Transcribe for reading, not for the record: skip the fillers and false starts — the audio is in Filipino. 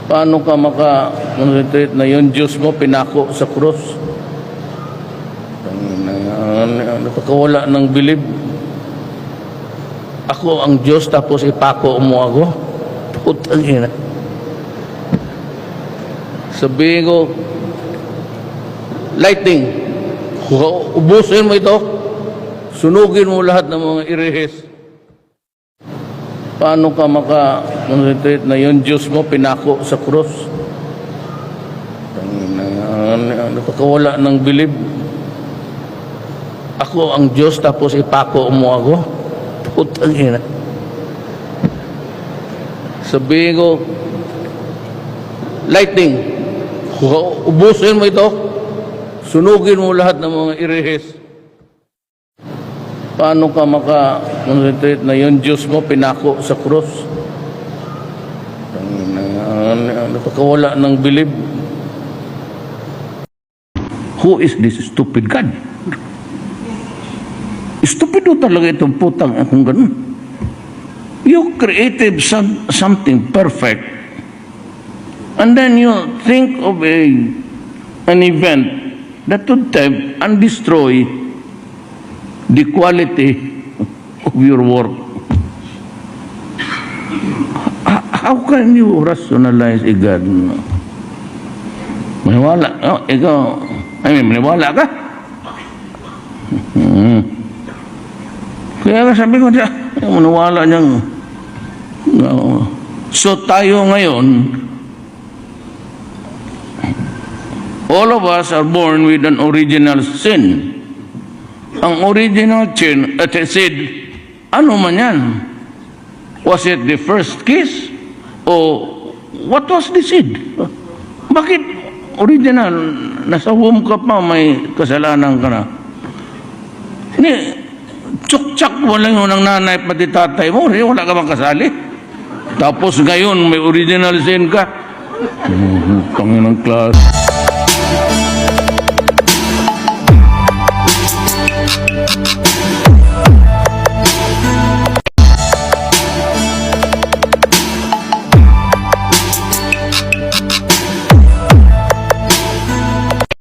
Paano ka maka-concentrate na yung Diyos mo pinako sa krus? Nakakawala ng bilib. Ako ang Diyos tapos ipako mo ako? Putang ina. Sabihin ko, lightning, ubusin mo ito, sunugin mo lahat ng mga irehis. Paano ka maka-concentrate na yung Diyos mo pinako sa krus? Nakakawala ng bilib. Ako ang Diyos tapos ipako mo ako? Putang ina. Sabihin ko, lightning, ubusin mo ito, sunugin mo lahat ng mga irehis. Paano ka maka-concentrate na yung Diyos mo pinako sa krus? Nakakawala ng bilib. Who is this stupid God? Stupido talaga itong putang akong ganun. You created something perfect, and then you think of an event that would tempt and destroy the quality of your work. How can you rationalize a God? Maniwala? Oh, ikaw, maniwala ka? Kaya sabi ko siya, maniwala niyang. So tayo ngayon, all of us are born with an original sin. Ang original sin, ano man yan? Was it the first kiss? O what was the seed? Bakit original? Nasa womb ka pa, may kasalanan ka na. Tsak-tsak mo lang yun ng nanay pati tatay mo, wala ka bang kasali? Tapos ngayon, may original sin ka. Panginoon ng class.